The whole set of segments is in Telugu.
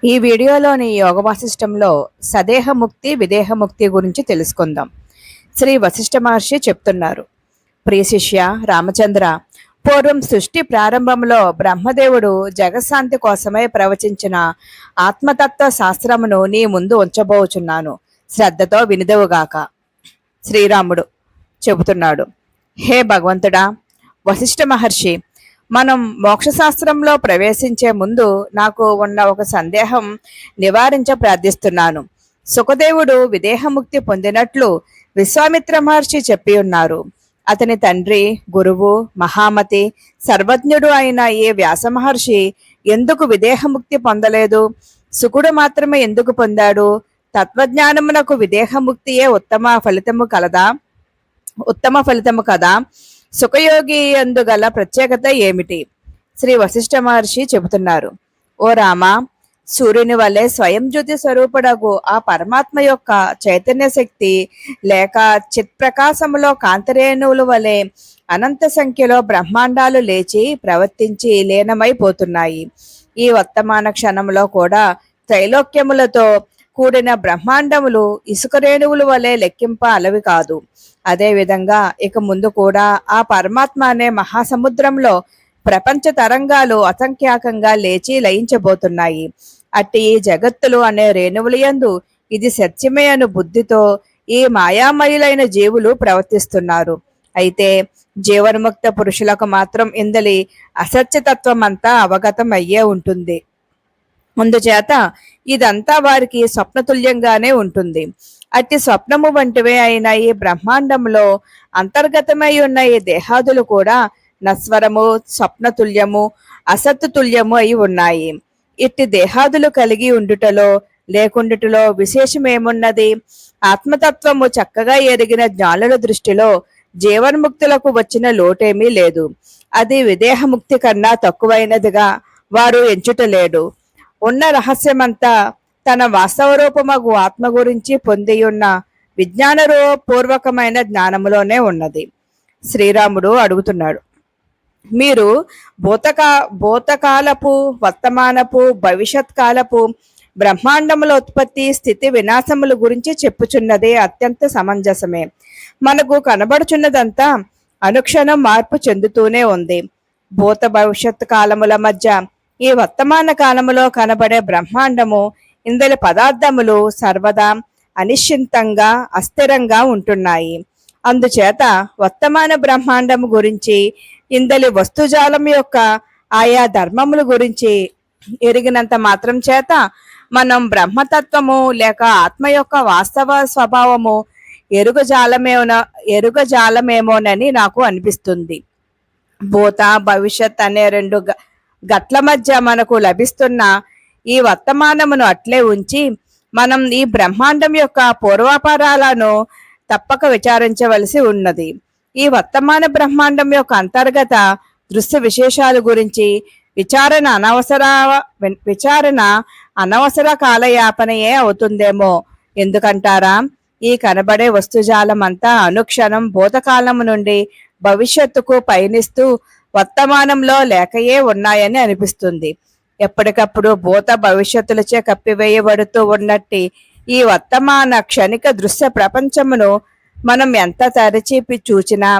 ఈ వీడియోలోని యోగ వాసిష్టంలో సదేహముక్తి విదేహముక్తి గురించి తెలుసుకుందాం. శ్రీ వశిష్ఠ మహర్షి చెప్తున్నారు, ప్రియ శిష్య రామచంద్ర, పూర్వం సృష్టి ప్రారంభంలో బ్రహ్మదేవుడు జగశాంతి కోసమై ప్రవచించిన ఆత్మతత్వ శాస్త్రమును నీ ముందు ఉంచబోచున్నాను, శ్రద్ధతో వినిదవుగాక. శ్రీరాముడు చెబుతున్నాడు, హే భగవంతుడా, వశిష్ఠ మహర్షి, మనం మోక్షశాస్త్రంలో ప్రవేశించే ముందు నాకు ఉన్న ఒక సందేహం నివారించ ప్రార్థిస్తున్నాను. సుఖదేవుడు విదేహముక్తి పొందినట్లు విశ్వామిత్ర మహర్షి చెప్పి ఉన్నారు. అతని తండ్రి, గురువు, మహామతి, సర్వజ్ఞుడు అయిన ఈ వ్యాస మహర్షి ఎందుకు విదేహముక్తి పొందలేదు? సుఖుడు మాత్రమే ఎందుకు పొందాడు? తత్వజ్ఞానమునకు విదేహముక్తియే ఉత్తమ ఫలితము కదా. సుఖయోగి అందుగల ప్రత్యేకత ఏమిటి? శ్రీ వశిష్ఠ మహర్షి చెబుతున్నారు, ఓ రామ, సూర్యుని వలె స్వయం జ్యోతి స్వరూపుడగు ఆ పరమాత్మ యొక్క చైతన్య శక్తి లేక చిత్ప్రకాశములో కాంతిరేణువుల వలె అనంత సంఖ్యలో బ్రహ్మాండాలు లేచి ప్రవర్తించి లీనమైపోతున్నాయి. ఈ వర్తమాన క్షణంలో కూడా త్రైలోక్యములతో కూడిన బ్రహ్మాండములు ఇసుక రేణువుల వలె లెక్కింప అలవి కాదు. అదేవిధంగా ఇక ముందు కూడా ఆ పరమాత్మ అనే మహాసముద్రంలో ప్రపంచ తరంగాలు అసంఖ్యాకంగా లేచి లయించబోతున్నాయి. అట్టి ఈ జగత్తులు అనే రేణువుల యందు ఇది సత్యమే అను బుద్ధితో ఈ మాయామయులైన జీవులు ప్రవర్తిస్తున్నారు. అయితే జీవన్ముక్త పురుషులకు మాత్రం ఇందలి అసత్యతత్వం అంతా అవగతం అయ్యే ఉంటుంది. అందుచేత ఇదంతా వారికి స్వప్నతుల్యంగానే ఉంటుంది. అట్టి స్వప్నము వంటివే అయిన ఈ బ్రహ్మాండంలో అంతర్గతమై ఉన్న ఈ దేహాదులు కూడా నస్వరము, స్వప్నతుల్యము, అసత్తుల్యము అయి ఉన్నాయి. ఇట్టి దేహాదులు కలిగి ఉండుటలో లేకుండుటలో విశేషమేమున్నది? ఆత్మతత్వము చక్కగా ఎరిగిన జ్ఞానుల దృష్టిలో జీవన్ముక్తులకు వచ్చిన లోటేమీ లేదు. అది విదేహముక్తి కన్నా తక్కువైనదిగా వారు ఎంచుటలేడు. ఉన్న రహస్యమంతా తన వాస్తవ రూపమగు ఆత్మ గురించి పొందియున్న విజ్ఞానపూర్వకమైన జ్ఞానములోనే ఉన్నది. శ్రీరాముడు అడుగుతున్నాడు, మీరు భూతకాలపు, వర్తమానపు, భవిష్యత్ కాలపు బ్రహ్మాండముల ఉత్పత్తి, స్థితి, వినాశముల గురించి చెప్పుచున్నదే అత్యంత సమంజసమే. మనకు కనబడుచున్నదంతా అనుక్షణం మార్పు చెందుతూనే ఉంది. భూత భవిష్యత్ కాలముల మధ్య ఈ వర్తమాన కాలములో కనబడే బ్రహ్మాండము, ఇందలి పదార్థములు సర్వదా అనిశ్చింతంగా అస్థిరంగా ఉంటున్నాయి. అందుచేత వర్తమాన బ్రహ్మాండము గురించి, ఇందలి వస్తుజాలం యొక్క ఆయా ధర్మముల గురించి ఎరిగినంత మాత్రం చేత మనం బ్రహ్మతత్వము లేక ఆత్మ యొక్క వాస్తవ స్వభావము ఎరుగజాలమేమోనని నాకు అనిపిస్తుంది. భూత భవిష్యత్ అనే రెండు గట్ల మధ్య మనకు లభిస్తున్న ఈ వర్తమానమును అట్లే ఉంచి మనం ఈ బ్రహ్మాండం యొక్క పూర్వాపరాలను తప్పక విచారించవలసి ఉన్నది. ఈ వర్తమాన బ్రహ్మాండం యొక్క అంతర్గత దృశ్య విశేషాల గురించి విచారణ అనవసర కాలయాపనయే అవుతుందేమో. ఎందుకంటారా? ఈ కనబడే వస్తుజాలం అంతా అనుక్షణం భూతకాలము నుండి భవిష్యత్తుకు పయనిస్తూ వర్తమానంలో లేకయే ఉన్నాయని అనిపిస్తుంది. ఎప్పటికప్పుడు భూత భవిష్యత్తులచే కప్పివేయబడుతూ ఉన్నట్టి ఈ వర్తమాన క్షణిక దృశ్య ప్రపంచమును మనం ఎంత తరచిపి చూచినా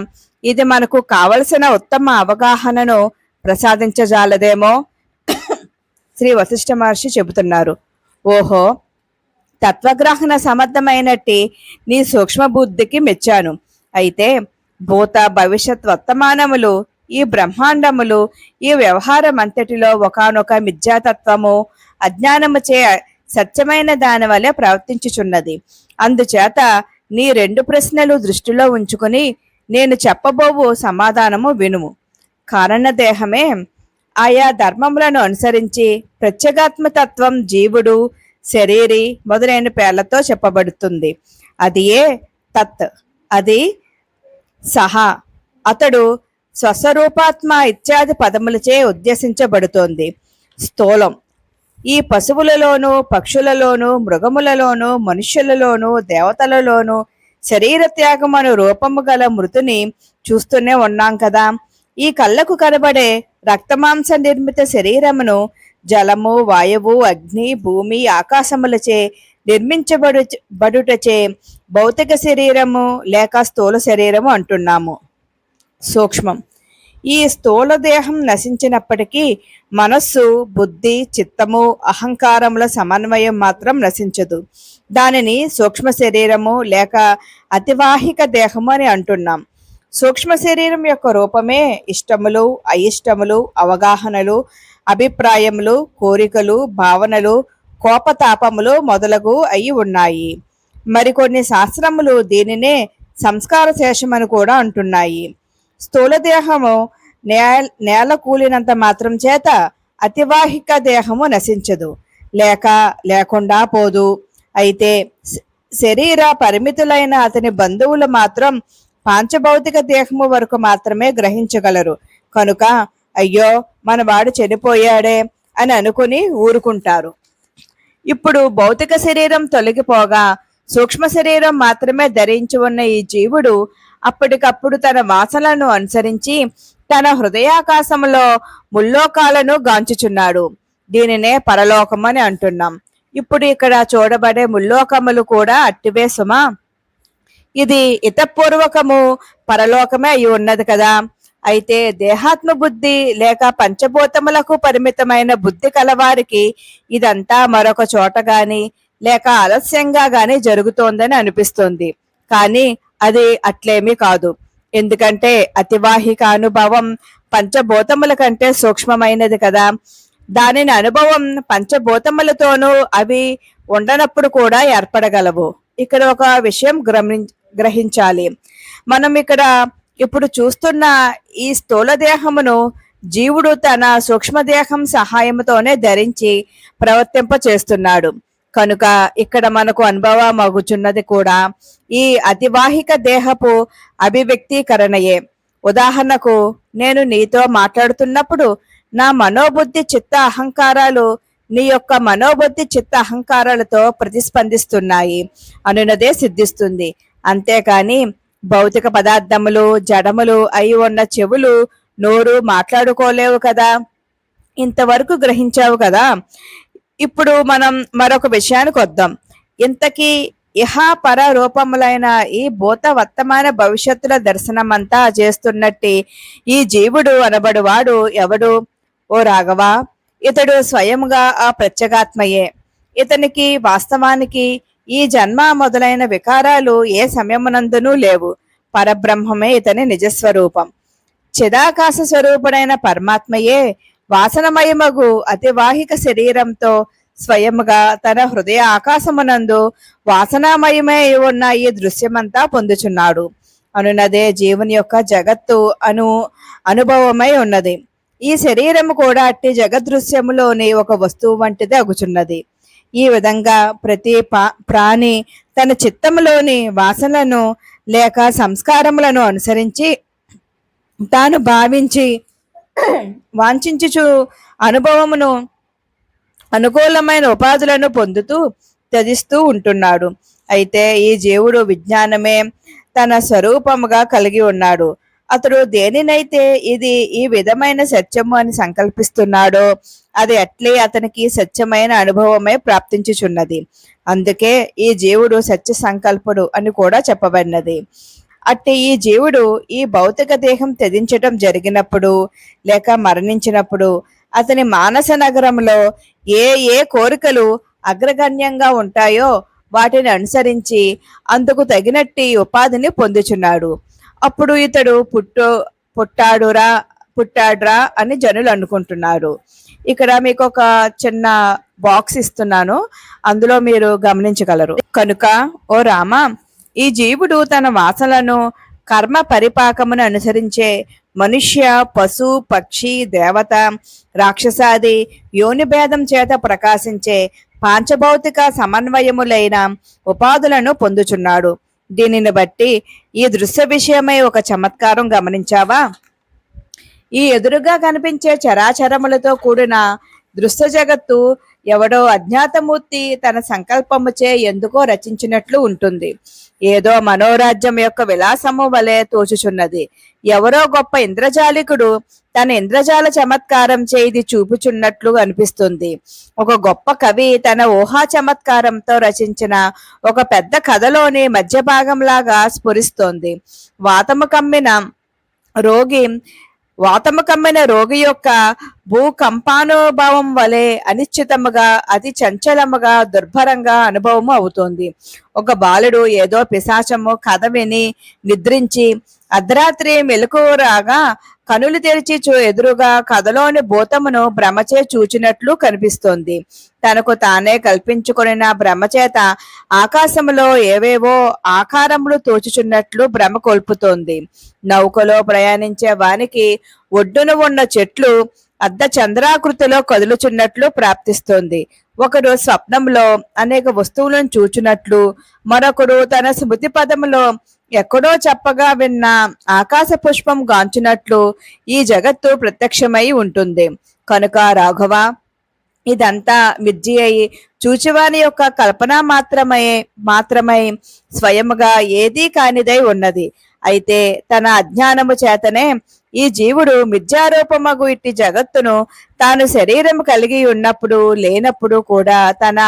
ఇది మనకు కావలసిన ఉత్తమ అవగాహనను ప్రసాదించజాలదేమో. శ్రీ వశిష్ఠ మహర్షి చెబుతున్నారు, ఓహో, తత్వగ్రహణ సమర్థమైనట్టి నీ సూక్ష్మ బుద్ధికి మెచ్చాను. అయితే భూత భవిష్యత్ వర్తమానములు, ఈ బ్రహ్మాండములు, ఈ వ్యవహారం అంతటిలో ఒకానొక మిథ్యాతత్వము అజ్ఞానముచే సత్యమైన దాని వలె ప్రవర్తించుచున్నది. అందుచేత నీ రెండు ప్రశ్నలు దృష్టిలో ఉంచుకుని నేను చెప్పబోవు సమాధానము వినుము. కారణదేహమే ఆయా ధర్మములను అనుసరించి ప్రత్యేగాత్మతత్వం జీవుడు, శరీరి మొదలైన పేర్లతో చెప్పబడుతుంది. అది ఏ తత్, అది సహా, అతడు, స్వస్వరూపాత్మ ఇత్యాది పదములచే ఉద్దేశించబడుతోంది. స్థూలం ఈ పశువులలోనూ, పక్షులలోనూ, మృగములలోనూ, మనుష్యులలోనూ, దేవతలలోనూ శరీర త్యాగమను రూపము గల మృతుని చూస్తూనే ఉన్నాం కదా. ఈ కళ్ళకు కనబడే రక్తమాంస నిర్మిత శరీరమును జలము, వాయువు, అగ్ని, భూమి, ఆకాశములచే నిర్మించబడుటచే భౌతిక శరీరము లేక స్థూల శరీరము అంటున్నాము. సూక్ష్మం. ఈ స్థూల దేహం నశించినప్పటికీ మనస్సు, బుద్ధి, చిత్తము, అహంకారముల సమన్వయం మాత్రం నశించదు. దానిని సూక్ష్మ శరీరము లేక అతివాహిక దేహము అని అంటున్నాం. సూక్ష్మ శరీరం యొక్క రూపమే ఇష్టములు, అయిష్టములు, అవగాహనలు, అభిప్రాయములు, కోరికలు, భావనలు, కోపతాపములు మొదలగు అయి ఉన్నాయి. మరికొన్ని శాస్త్రములు దీనినే సంస్కార శేషమని కూడా అంటున్నాయి. స్థూల దేహము నేల కూలినంత మాత్రం చేత అతివాహిక దేహము నశించదు, లేకుండా పోదు. అయితే శరీర పరిమితులైన అతని బంధువులు మాత్రం పాంచభౌతిక దేహము వరకు మాత్రమే గ్రహించగలరు. కనుక అయ్యో మనవాడు చనిపోయాడే అని అనుకుని ఊరుకుంటారు. ఇప్పుడు భౌతిక శరీరం తొలగిపోగా సూక్ష్మ శరీరం మాత్రమే ధరించి ఉన్న ఈ జీవుడు అప్పటికప్పుడు తన వాసనలను అనుసరించి తన హృదయాకాశంలో ముల్లోకాలను గాంచుచున్నాడు. దీనినే పరలోకం అని అంటున్నాం. ఇప్పుడు ఇక్కడ చూడబడే ముల్లోకములు కూడా అట్టివే సుమా. ఇది ఇతపూర్వకము పరలోకమే అయి ఉన్నది కదా. అయితే దేహాత్మ బుద్ధి లేక పంచభూతములకు పరిమితమైన బుద్ధి కలవారికి ఇదంతా మరొక చోట గాని లేక ఆలస్యంగా గాని జరుగుతోందని అనిపిస్తుంది. కానీ అది అట్లేమీ కాదు. ఎందుకంటే అతివాహిక అనుభవం పంచభూతముల కంటే సూక్ష్మమైనది కదా. దానిని అనుభవం పంచభూతములతోనూ అవి ఉండనప్పుడు కూడా ఏర్పడగలవు. ఇక్కడ ఒక విషయం గ్రహించాలి. మనం ఇక్కడ ఇప్పుడు చూస్తున్న ఈ స్థూల దేహమును జీవుడు తన సూక్ష్మదేహం సహాయంతోనే ధరించి ప్రవర్తింప చేస్తున్నాడు. కనుక ఇక్కడ మనకు అనుభవం అగుచున్నది కూడా ఈ అతివాహిక దేహపు అభివ్యక్తీకరణయే. ఉదాహరణకు నేను నీతో మాట్లాడుతున్నప్పుడు నా మనోబుద్ధి చిత్త అహంకారాలు నీ యొక్క మనోబుద్ధి చిత్త అహంకారాలతో ప్రతిస్పందిస్తున్నాయి అనున్నదే సిద్ధిస్తుంది. అంతేకాని భౌతిక పదార్థములు జడములు అయి ఉన్న చెవులు నోరు మాట్లాడుకోలేవు కదా. ఇంతవరకు గ్రహించావు కదా. ఇప్పుడు మనం మరొక విషయానికి వద్దాం. ఇంతకీ ఇహ పర రూపములైన ఈ భూత వర్తమాన భవిష్యత్తుల దర్శనమంతా చేస్తున్నట్టి ఈ జీవుడు అనబడువాడు ఎవడు? ఓ రాఘవ, ఇతడు స్వయంగా ఆ ప్రత్యేగాత్మయే. ఇతనికి వాస్తవానికి ఈ జన్మ మొదలైన వికారాలు ఏ సమయమునందునూ లేవు. పరబ్రహ్మమే ఇతని నిజస్వరూపం. చిదాకాశ స్వరూపుడైన పరమాత్మయే వాసనమయమగు అతివాహిక శరీరంతో స్వయముగా తన హృదయ ఆకాశమునందు వాసనామయమై ఉన్న ఈ దృశ్యమంతా పొందుచున్నాడు అనున్నదే జీవుని యొక్క జగత్తు అనుభవమై ఉన్నది. ఈ శరీరము కూడా అట్టి జగదృశ్యములోని ఒక వస్తువు వంటిది అగుచున్నది. ఈ విధంగా ప్రతి ప్రాణి తన చిత్తములోని వాసనలను లేక సంస్కారములను అనుసరించి తాను భావించి వాంఛించుచు అనుభవమును అనుకూలమైన ఉపాధులను పొందుతూ త్యజిస్తూ ఉంటున్నాడు. అయితే ఈ జీవుడు విజ్ఞానమే తన స్వరూపముగా కలిగి ఉన్నాడు. అతడు దేనినైతే ఇది ఈ విధమైన సత్యము అని సంకల్పిస్తున్నాడో అది అట్లే అతనికి సత్యమైన అనుభవమే ప్రాప్తించుచున్నది. అందుకే ఈ జీవుడు సత్య సంకల్పుడు అని కూడా చెప్పబడినది. అట్టి ఈ జీవుడు ఈ భౌతిక దేహం త్యజించటం జరిగినప్పుడు లేక మరణించినప్పుడు అతని మానస నగరంలో ఏ ఏ కోరికలు అగ్రగణ్యంగా ఉంటాయో వాటిని అనుసరించి అందుకు తగినట్టి ఉపాధిని పొందుచున్నాడు. అప్పుడు ఇతడు పుట్టాడురా అని జనులు అనుకుంటున్నారు. ఇక్కడ మీకు ఒక చిన్న బాక్స్ ఇస్తున్నాను, అందులో మీరు గమనించగలరు. కనుక ఓ రామ, ఈ జీవుడు తన వాసనలను కర్మ పరిపాకమును అనుసరించే మనుష్య, పశు, పక్షి, దేవత, రాక్షసాది యోని భేదం చేత ప్రకాశించే పాంచభౌతిక సమన్వయములైన ఉపాధులను పొందుచున్నాడు. దీనిని బట్టి ఈ దృశ్య విషయమై ఒక చమత్కారం గమనించావా? ఈ ఎదురుగా కనిపించే చరాచరములతో కూడిన దృశ్య జగత్తు ఎవడో అజ్ఞాతమూర్తి తన సంకల్పముచే ఎందుకో రచించినట్లు ఉంటుంది. ఏదో మనోరాజ్యం యొక్క విలాసము వలె తోచుచున్నది. ఎవరో గొప్ప ఇంద్రజాలికుడు తన ఇంద్రజాల చమత్కారం చేది చూపుచున్నట్లు అనిపిస్తుంది. ఒక గొప్ప కవి తన ఊహా చమత్కారంతో రచించిన ఒక పెద్ద కథలోని మధ్య భాగంలాగా స్ఫురిస్తోంది. వాతము కమ్మిన రోగి యొక్క భూకంపానుభవం వలె అనిశ్చితముగా, అతి చంచలముగా, దుర్భరంగా అనుభవము అవుతోంది. ఒక బాలుడు ఏదో పిశాచము కథ విని నిద్రించి అర్ధరాత్రి మెలకువ రాగా కనులు తెరిచి ఎదురుగా కథలోని భూతమును భ్రమచే చూచినట్లు కనిపిస్తోంది. తనకు తానే కల్పించుకొనిన భ్రమచేత ఆకాశములో ఏవేవో ఆకారములు తోచుచున్నట్లు భ్రమ కొల్పుతోంది. నౌకలో ప్రయాణించే వానికి ఒడ్డున ఉన్న చెట్లు అర్ధ చంద్రాకృతిలో కదులుచున్నట్లు ప్రాప్తిస్తోంది. ఒకరు స్వప్నంలో అనేక వస్తువులను చూచున్నట్లు, మరొకడు తన స్మృతి పదములో ఎక్కడో చెప్పగా విన్న ఆకాశ పుష్పం గాంచున్నట్లు ఈ జగత్తు ప్రత్యక్షమై ఉంటుంది. కనుక రాఘవ, ఇదంతా మిర్జి అయి చూచివాని యొక్క కల్పన మాత్రమై స్వయముగా ఏదీ కానిదై ఉన్నది. అయితే తన అజ్ఞానము చేతనే ఈ జీవుడు మిథ్యారూపమగు ఇట్టి జగత్తును తాను శరీరము కలిగి ఉన్నప్పుడు లేనప్పుడు కూడా తన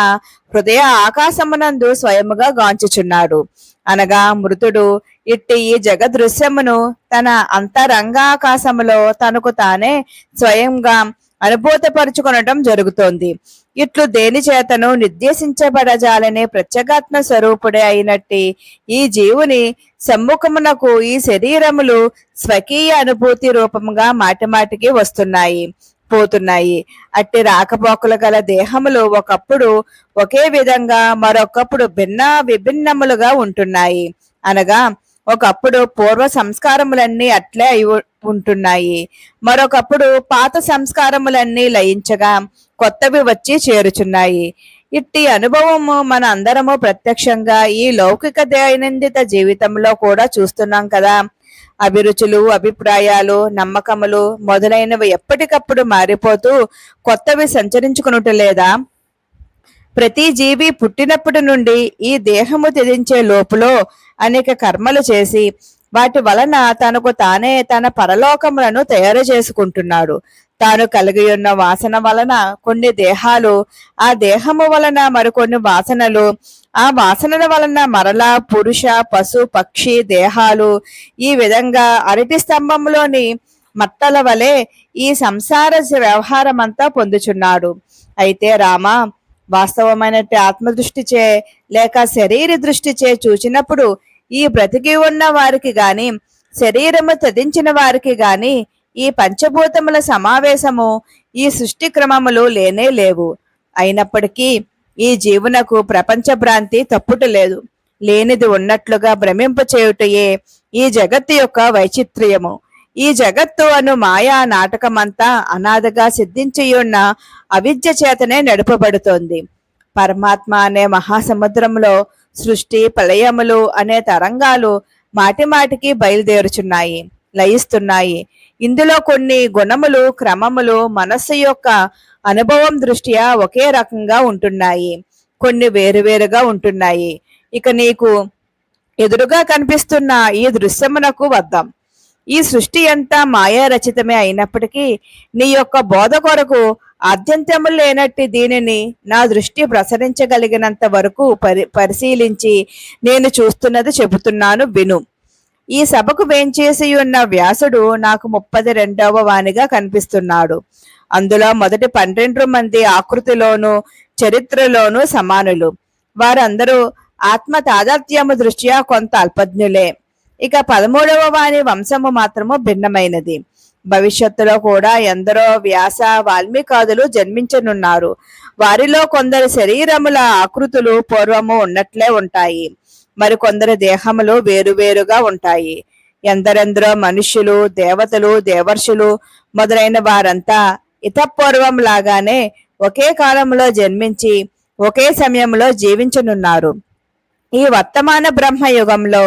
హృదయ ఆకాశమునందు స్వయముగా గాంచుచున్నాడు. అనగా మృతుడు ఇట్టి ఈ జగదృశ్యమును తన అంతరంగాకాశములో తనకు తానే స్వయంగా అనుభూతపరుచుకొనటం జరుగుతోంది. ఇట్లు దేని చేతను నిర్దేశించబడజాలనే ప్రత్యేగాత్మ స్వరూపుడే అయినట్టి ఈ జీవుని సమ్ముఖమునకు ఈ శరీరములు స్వకీయ అనుభూతి రూపముగా మాటిమాటికి వస్తున్నాయి, పోతున్నాయి. అట్టి రాకపోకలు గల దేహములు ఒకప్పుడు ఒకే విధంగా, మరొకప్పుడు విభిన్నములుగా ఉంటున్నాయి. అనగా ఒకప్పుడు పూర్వ సంస్కారములన్నీ అట్లే అయి ఉంటున్నాయి, మరొకప్పుడు పాత సంస్కారములన్నీ లయించగా కొత్తవి వచ్చి చేరుచున్నాయి. ఇట్టి అనుభవము మన అందరము ప్రత్యక్షంగా ఈ లౌకిక దైనందిత జీవితంలో కూడా చూస్తున్నాం కదా. అభిరుచులు, అభిప్రాయాలు, నమ్మకములు మొదలైనవి ఎప్పటికప్పుడు మారిపోతూ కొత్తవి సంచరించుకునుటలేదా? ప్రతి జీవి పుట్టినప్పటి నుండి ఈ దేహము త్యజించే లోపులో అనేక కర్మలు చేసి వాటి వలన తనకు తానే తన పరలోకములను తయారు చేసుకుంటున్నాడు. తాను కలిగి ఉన్న వాసన వలన కొన్ని దేహాలు, ఆ దేహము వలన మరికొన్ని వాసనలు, ఆ వాసనల వలన మరలా పురుష, పశు, పక్షి దేహాలు, ఈ విధంగా అరటి స్తంభంలోని మట్టల వలె ఈ సంసార వ్యవహారం అంతా పొందుచున్నాడు. అయితే రామ, వాస్తవమైనట్టు ఆత్మదృష్టిచే లేక శరీర దృష్టిచే చూచినప్పుడు ఈ బ్రతికి ఉన్న వారికి గాని, శరీరము త్యజించిన వారికి గాని ఈ పంచభూతముల సమావేశము, ఈ సృష్టి క్రమములు లేనే లేవు. అయినప్పటికీ ఈ జీవునకు ప్రపంచ భ్రాంతి తప్పుటలేదు. లేనిది ఉన్నట్లుగా భ్రమింపచేయుటయే ఈ జగత్తు యొక్క వైచిత్ర్యము. ఈ జగత్తు అను మాయా నాటకమంతా అనాథగా సిద్ధించియున్న అవిద్య చేతనే నడుపబడుతోంది. పరమాత్మ అనే మహాసముద్రంలో సృష్టి ప్రళయములు అనే తరంగాలు మాటిమాటికి బయలుదేరుచున్నాయి, లయిస్తున్నాయి. ఇందులో కొన్ని గుణములు, క్రమములు మనస్సు యొక్క అనుభవం దృష్ట్యా ఒకే రకంగా ఉంటున్నాయి, కొన్ని వేరువేరుగా ఉంటున్నాయి. ఇక నీకు ఎదురుగా కనిపిస్తున్న ఈ దృశ్యమునకు వద్దాం. ఈ సృష్టి అంతా మాయా రచితమే అయినప్పటికీ నీ యొక్క బోధ కొరకు ఆద్యంతము లేనట్టి దీనిని నా దృష్టి ప్రసరించగలిగినంత వరకు పరిశీలించి నేను చూస్తున్నది చెబుతున్నాను, విను. ఈ సభకు వేంచేసి ఉన్న వ్యాసుడు నాకు 32వ వానిగా కనిపిస్తున్నాడు. అందులో మొదటి 12 మంది ఆకృతిలోనూ చరిత్రలోనూ సమానులు. వారందరూ ఆత్మ తాదాత్మ్యము దృష్ట్యా కొంత అల్పజ్ఞులే. ఇక 13వ వాని వంశము మాత్రము భిన్నమైనది. భవిష్యత్తులో కూడా ఎందరో వ్యాస, వాల్మీకాదులు జన్మించనున్నారు. వారిలో కొందరు శరీరముల ఆకృతులు పూర్వము ఉన్నట్లే ఉంటాయి, మరికొందరు దేహములు వేరువేరుగా ఉంటాయి. ఎందరెందరో మనుష్యులు, దేవతలు, దేవర్షులు మొదలైన వారంతా ఇతపూర్వం లాగానే ఒకే కాలంలో జన్మించి ఒకే సమయంలో జీవించనున్నారు. ఈ వర్తమాన బ్రహ్మయుగంలో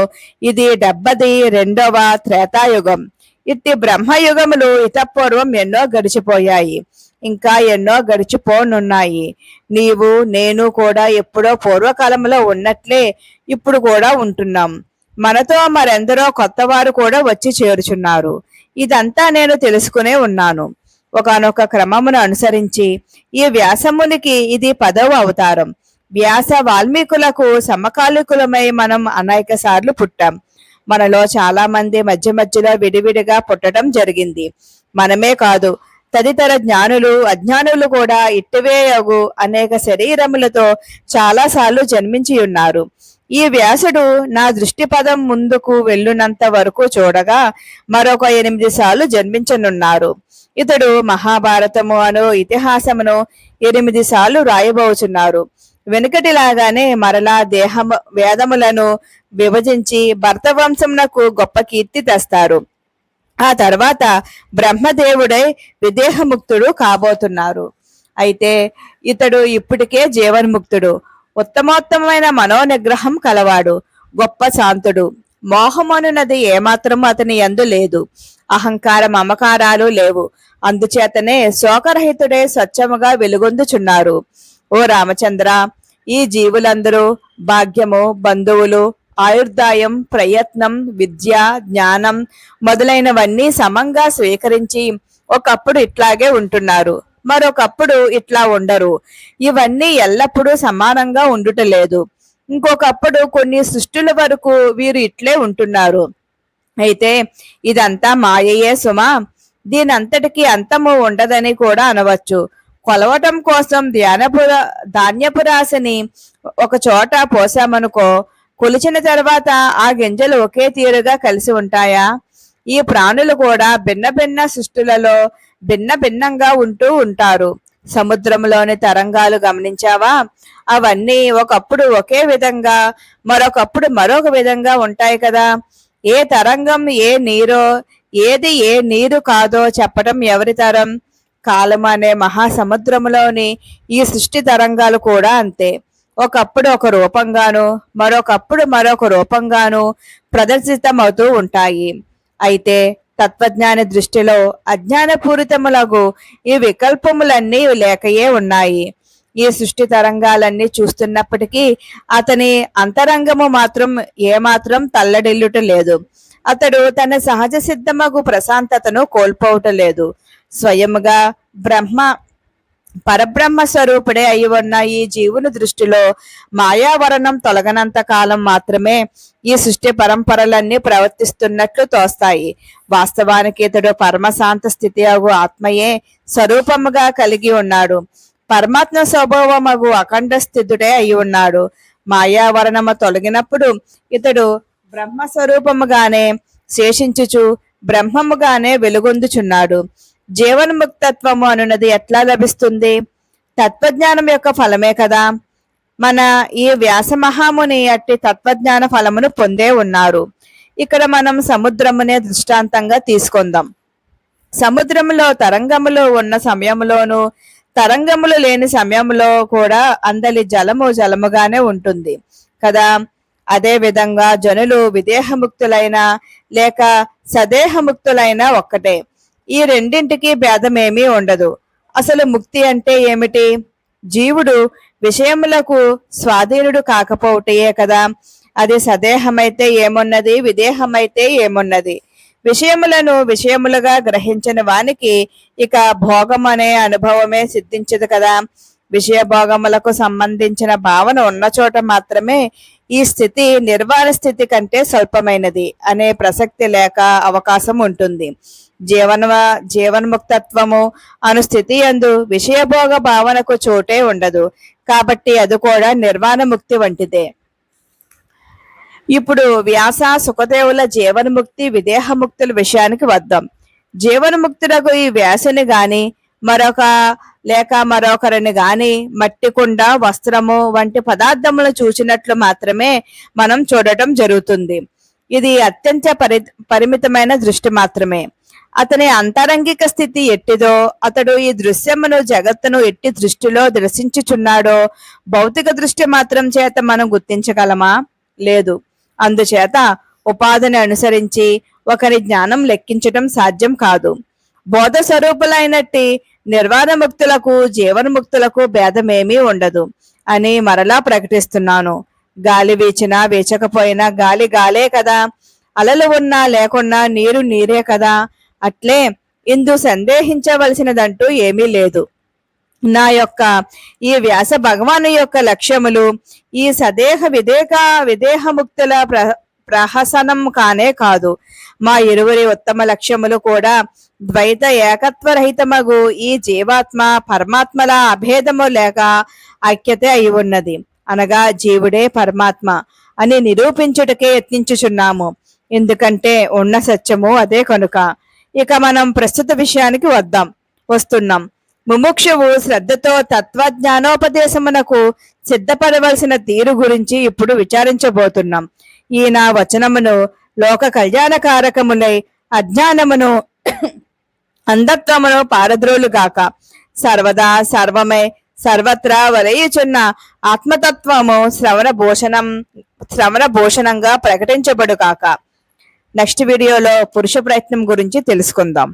ఇది 72వ త్రేతాయుగం. ఇట్టి బ్రహ్మయుగములు ఇతపూర్వం ఎన్నో గడిచిపోయాయి. ఇంకా ఎన్నో గడిచిపోనున్నాయి. నీవు నేను కూడా ఎప్పుడో పూర్వకాలంలో ఉన్నట్లే ఇప్పుడు కూడా ఉంటున్నాం. మనతో మరెందరో కొత్తవారు కూడా వచ్చి చేరుచున్నారు. ఇదంతా నేను తెలుసుకునే ఉన్నాను. ఒకానొక క్రమమును అనుసరించి ఈ వ్యాసమునికి ఇది 10వ అవతారం. వ్యాస వాల్మీకులకు సమకాలికులమై మనం అనేక సార్లు పుట్టాం. మనలో చాలా మంది మధ్య మధ్యలో విడివిడిగా పుట్టడం జరిగింది. మనమే కాదు, తదితర జ్ఞానులు అజ్ఞానులు కూడా ఇట్టివేయగు అనేక శరీరములతో చాలాసార్లు జన్మించి ఉన్నారు. ఈ వ్యాసుడు నా దృష్టి పదం ముందుకు వెళ్ళునంత వరకు చూడగా మరొక 8 సార్లు జన్మించనున్నారు. ఇతడు మహాభారతము అను ఇతిహాసమును 8 సార్లు రాయబోచున్నారు. వెనుకటిలాగానే మరలా వేదములను విభజించి భర్తవంశమునకు గొప్ప కీర్తి తెస్తారు. ఆ తర్వాత బ్రహ్మదేవుడై విదేహముక్తుడు కాబోతున్నారు. అయితే ఇతడు ఇప్పటికే జీవన్ముక్తుడు. ఉత్తమోత్తమైన మనోనిగ్రహం కలవాడు. గొప్ప శాంతుడు. మోహమనున్నది ఏమాత్రం అతని యందు లేదు. అహంకార మమకారాలు లేవు. అందుచేతనే శోకరహితుడే స్వచ్ఛముగా వెలుగొందుచున్నారు. ఓ రామచంద్ర, ఈ జీవులందరూ భాగ్యము, బంధువులు, ఆయుర్దాయం, ప్రయత్నం, విద్య, జ్ఞానం మొదలైనవన్నీ సమంగా స్వీకరించి ఒకప్పుడు ఇట్లాగే ఉంటున్నారు, మరొకప్పుడు ఇట్లా ఉండరు. ఇవన్నీ ఎల్లప్పుడూ సమానంగా ఉండుటలేదు. ఇంకొకప్పుడు కొన్ని సృష్టుల వరకు వీరు ఇట్లే ఉంటున్నారు. అయితే ఇదంతా మాయయే సుమా. దీనంతటికి అంతము ఉండదని కూడా అనవచ్చు. కొలవటం కోసం ధాన్యపు రాశిని ఒక చోట పోసామనుకో, కొలిచిన తర్వాత ఆ గింజలు ఒకే తీరుగా కలిసి ఉంటాయా? ఈ ప్రాణులు కూడా భిన్న భిన్న సృష్టిలలో భిన్న భిన్నంగా ఉంటూ ఉంటారు. సముద్రంలోని తరంగాలు గమనించావా? అవన్నీ ఒకప్పుడు ఒకే విధంగా, మరొకప్పుడు మరొక విధంగా ఉంటాయి కదా. ఏ తరంగం ఏ నీరో, ఏది ఏ నీరు కాదో చెప్పటం ఎవరి తరం? కాలం అనే మహాసముద్రములోని ఈ సృష్టి తరంగాలు కూడా అంతే. ఒకప్పుడు ఒక రూపంగాను, మరొకప్పుడు మరొక రూపంగాను ప్రదర్శితమవుతూ ఉంటాయి. అయితే తత్వజ్ఞాని దృష్టిలో అజ్ఞానపూరితములగు ఈ వికల్పములన్నీ లేకయే ఉన్నాయి. ఈ సృష్టి తరంగాలన్నీ చూస్తున్నప్పటికీ అతని అంతరంగము మాత్రం ఏమాత్రం తల్లడిల్లుట లేదు. అతడు తన సహజ సిద్ధమగు ప్రశాంతతను కోల్పోవటలేదు. స్వయముగా పరబ్రహ్మ స్వరూపుడే అయి ఉన్న ఈ జీవుని దృష్టిలో మాయావరణం తొలగనంత కాలం మాత్రమే ఈ సృష్టి పరంపరలన్నీ ప్రవర్తిస్తున్నట్లు తోస్తాయి. వాస్తవానికి ఇతడు పరమశాంత స్థితి అగు ఆత్మయే స్వరూపముగా కలిగి ఉన్నాడు. పరమాత్మ స్వభావమగు అఖండ స్థితుడే అయి ఉన్నాడు. మాయావరణము తొలగినప్పుడు ఇతడు బ్రహ్మస్వరూపముగానే శేషించుచు బ్రహ్మముగానే వెలుగొందుచున్నాడు. జీవన్ముక్తత్వము అనున్నది ఎట్లా లభిస్తుంది? తత్వజ్ఞానం యొక్క ఫలమే కదా. మన ఈ వ్యాస మహాముని అట్టి తత్వజ్ఞాన ఫలమును పొందే ఉన్నారు. ఇక్కడ మనం సముద్రమునే దృష్టాంతంగా తీసుకుందాం. సముద్రములో తరంగములు ఉన్న సమయంలోనూ తరంగములు లేని సమయంలో కూడా అందలి జలము జలముగానే ఉంటుంది కదా. అదే విధంగా జనులు విదేహముక్తులైన లేక సదేహముక్తులైన ఒక్కటే. ఈ రెండింటికి భేదమేమీ ఉండదు. అసలు ముక్తి అంటే ఏమిటి? జీవుడు విషయములకు స్వాధీనుడు కాకపోవటయే కదా. అది సదేహమైతే ఏమున్నది, విదేహమైతే ఏమున్నది? విషయములను విషయములుగా గ్రహించిన వానికి ఇక భోగం అనే అనుభవమే సిద్ధించదు కదా. విషయ భోగములకు సంబంధించిన భావన ఉన్న చోట మాత్రమే ఈ స్థితి నిర్వాణ స్థితి కంటే స్వల్పమైనది అనే ప్రసక్తి లేక అవకాశం ఉంటుంది. జీవన్ముక్తత్వము అను స్థితి యందు విషయభోగ భావనకు చోటే ఉండదు. కాబట్టి అది కూడా నిర్వాణ ముక్తి వంటిదే. ఇప్పుడు వ్యాస సుఖదేవుల జీవన్ముక్తి విదేహముక్తుల విషయానికి వద్దాం. జీవన్ముక్తులకు ఈ వ్యాసుని గాని మరొకరిని గాని మట్టి కుండ, వస్త్రము వంటి పదార్థములు చూచినట్లు మాత్రమే మనం చూడటం జరుగుతుంది. ఇది అత్యంత పరిమితమైన దృష్టి మాత్రమే. అతని అంతరంగిక స్థితి ఎట్టిదో, అతడు ఈ దృశ్యమును జగత్తును ఎట్టి దృష్టిలో దర్శించుచున్నాడో భౌతిక దృష్టి మాత్రం చేత మనం గుర్తించగలమా? లేదు. అందుచేత ఉపాధిని అనుసరించి ఒకరి జ్ఞానం లెక్కించటం సాధ్యం కాదు. బోధ స్వరూపులైనట్టి నిర్వాణముక్తులకు జీవన్ముక్తులకు భేదమేమీ ఉండదు అని మరలా ప్రకటిస్తున్నాను. గాలి వీచినా వీచకపోయినా గాలి గాలే కదా, అలలు ఉన్నా లేకున్నా నీరు నీరే కదా. అట్లే ఇందు సందేహించవలసినదంటూ ఏమీ లేదు. నా యొక్క ఈ వ్యాస భగవాను యొక్క లక్ష్యములు ఈ సదేహ విదేహముక్తుల ప్రహసనం కానే కాదు. మా ఇరువురి ఉత్తమ లక్ష్యములు కూడా ద్వైత ఏకత్వరహితమగు ఈ జీవాత్మ పరమాత్మల అభేదము లేక ఐక్యతే అయి ఉన్నది, అనగా జీవుడే పరమాత్మ అని నిరూపించుటకే యత్నించుచున్నాము. ఎందుకంటే ఉన్న సత్యము అదే కనుక. ఇక మనం ప్రస్తుత విషయానికి వస్తున్నాం. ముముక్షువు శ్రద్ధతో తత్వజ్ఞానోపదేశమునకు సిద్ధపడవలసిన తీరు గురించి ఇప్పుడు విచారించబోతున్నాం. ఈ నా వచనమును లోక కళ్యాణకారకములై అజ్ఞానమును అంధత్వమును పారద్రోలుగాక. సర్వదా సర్వమై సర్వత్రా వలయుచున్న ఆత్మతత్వము శ్రవణ భూషణంగా ప్రకటించబడుగాక. నెక్స్ట్ వీడియోలో పురుష ప్రయత్నం గురించి తెలుసుకుందాం.